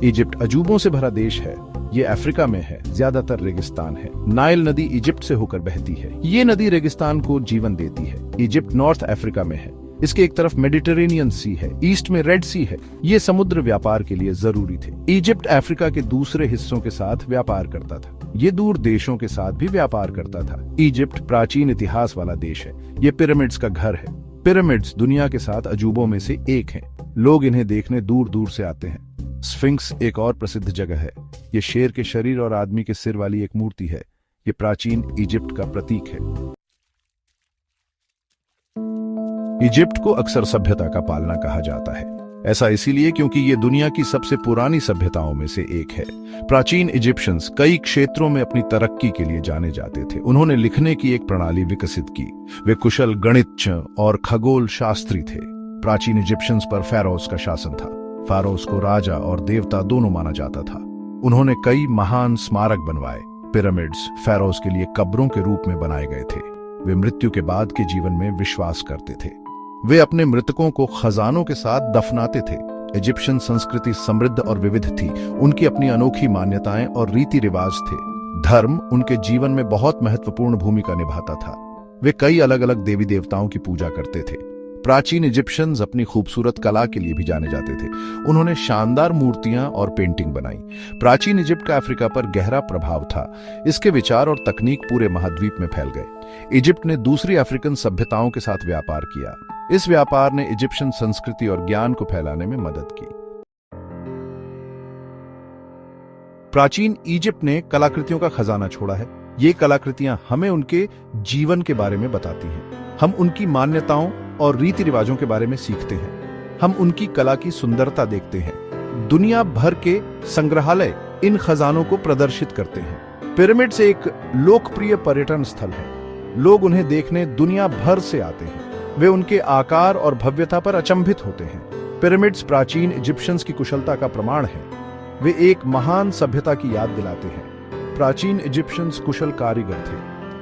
Egypt अजूबों से भरा देश है। ये अफ्रीका में है, ज्यादातर रेगिस्तान है। नाइल नदी इजिप्ट से होकर बहती है। ये नदी रेगिस्तान को जीवन देती है। इजिप्ट नॉर्थ अफ्रीका में है। इसके एक तरफ मेडिटेरेनियन सी है, ईस्ट में रेड सी है। ये समुद्र व्यापार के लिए जरूरी थे। इजिप्ट अफ्रीका के दूसरे हिस्सों के साथ व्यापार करता था। ये दूर देशों के साथ भी व्यापार करता था। इजिप्ट प्राचीन इतिहास वाला देश है। ये पिरामिड्स का घर है। पिरामिड्स दुनिया के 7 अजूबों में से एक हैं। लोग इन्हें देखने दूर दूर से आते हैं। स्फिंक्स एक और प्रसिद्ध जगह है। ये शेर के शरीर और आदमी के सिर वाली एक मूर्ति है। ये प्राचीन इजिप्ट का प्रतीक है। इजिप्ट को अक्सर सभ्यता का पालना कहा जाता है। ऐसा इसीलिए क्योंकि ये दुनिया की सबसे पुरानी सभ्यताओं में से एक है। प्राचीन इजिप्शियंस कई क्षेत्रों में अपनी तरक्की के लिए जाने जाते थे। उन्होंने लिखने की एक प्रणाली विकसित की। वे कुशल गणितज्ञ और खगोल शास्त्री थे। प्राचीन इजिप्शियंस पर फेरोस का शासन था। फेरोस को राजा और देवता दोनों माना जाता था। उन्होंने कई महान स्मारक बनवाए। पिरामिड्स फेरोस के लिए कब्रों के रूप में बनाए गए थे। वे मृत्यु के बाद के जीवन में विश्वास करते थे। वे अपने मृतकों को खजानों के साथ दफनाते थे। इजिप्शियन संस्कृति समृद्ध और विविध थी। उनकी अपनी अनोखी मान्यताएं और रीति रिवाज थे। धर्म उनके जीवन में बहुत महत्वपूर्ण भूमिका निभाता था। वे कई अलग अलग देवी देवताओं की पूजा करते थे। प्राचीन इजिप्शियंस अपनी खूबसूरत कला के लिए भी जाने जाते थे। उन्होंने शानदार मूर्तियां और पेंटिंग बनाई। प्राचीन इजिप्ट का अफ्रीका पर गहरा प्रभाव था। इसके विचार और तकनीक पूरे महाद्वीप में फैल गए। इजिप्ट ने दूसरी अफ्रीकन सभ्यताओं के साथ व्यापार किया। इस व्यापार ने इजिप्शियन संस्कृति और ज्ञान को फैलाने में मदद की। प्राचीन इजिप्ट ने कलाकृतियों का खजाना छोड़ा है। ये कलाकृतियां हमें उनके जीवन के बारे में बताती हैं। हम उनकी मान्यताओं और रीति रिवाजों के बारे में सीखते हैं। हम उनकी कला की सुंदरता देखते हैं। दुनिया भर के संग्रहालय इन खजानों को प्रदर्शित करते हैं। पिरामिड्स एक लोकप्रिय पर्यटन स्थल है। लोग उन्हें देखने दुनिया भर से आते हैं। वे उनके आकार और भव्यता पर अचंभित होते हैं। पिरामिड्स प्राचीन इजिप्शियंस की कुशलता का प्रमाण है। वे एक महान सभ्यता की याद दिलाते हैं। प्राचीन इजिप्शियंस कुशल कारीगर थे।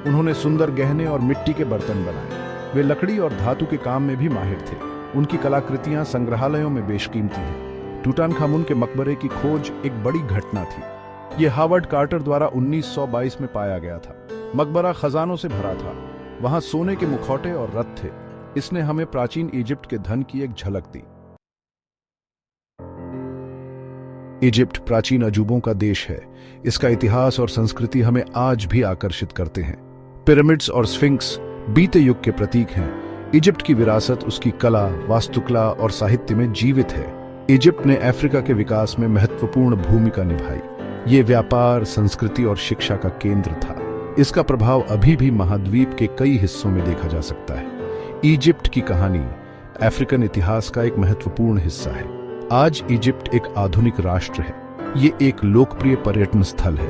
उन्होंने सुंदर गहने और मिट्टी के बर्तन बनाए। वे लकड़ी और धातु के काम में भी माहिर थे। उनकी कलाकृतियां संग्रहालयों में बेशकीमती हैं। टूटानखामुन के मकबरे की खोज एक बड़ी घटना थी। यह हावर्ड कार्टर द्वारा 1922 में पाया गया था। मकबरा खजानों से भरा था। वहां सोने के मुखौटे और रथ थे। इसने हमें प्राचीन इजिप्ट के धन की एक झलक दी। इजिप्ट प्राचीन अजूबों का देश है। इसका इतिहास और संस्कृति हमें आज भी आकर्षित करते हैं। पिरामिड्स और स्फिंक्स बीते युग के प्रतीक हैं। इजिप्ट की विरासत उसकी कला, वास्तुकला और साहित्य में जीवित है। इजिप्ट ने अफ्रीका के विकास में महत्वपूर्ण भूमिका निभाई। ये व्यापार, संस्कृति और शिक्षा का केंद्र था। इसका प्रभाव अभी भी महाद्वीप के कई हिस्सों में देखा जा सकता है। इजिप्ट की कहानी अफ्रीकन इतिहास का एक महत्वपूर्ण हिस्सा है। आज इजिप्ट एक आधुनिक राष्ट्र है। ये एक लोकप्रिय पर्यटन स्थल है।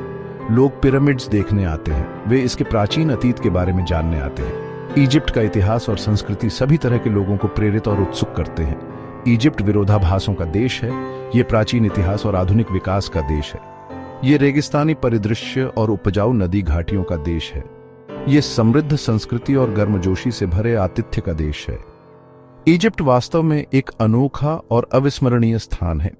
लोग पिरामिड्स देखने आते हैं। वे इसके प्राचीन अतीत के बारे में जानने आते हैं। इजिप्ट का इतिहास और संस्कृति सभी तरह के लोगों को प्रेरित और उत्सुक करते हैं। इजिप्ट विरोधाभासों का देश है। ये प्राचीन इतिहास और आधुनिक विकास का देश है। ये रेगिस्तानी परिदृश्य और उपजाऊ नदी घाटियों का देश है। ये समृद्ध संस्कृति और गर्मजोशी से भरे आतिथ्य का देश है। इजिप्ट वास्तव में एक अनोखा और अविस्मरणीय स्थान है।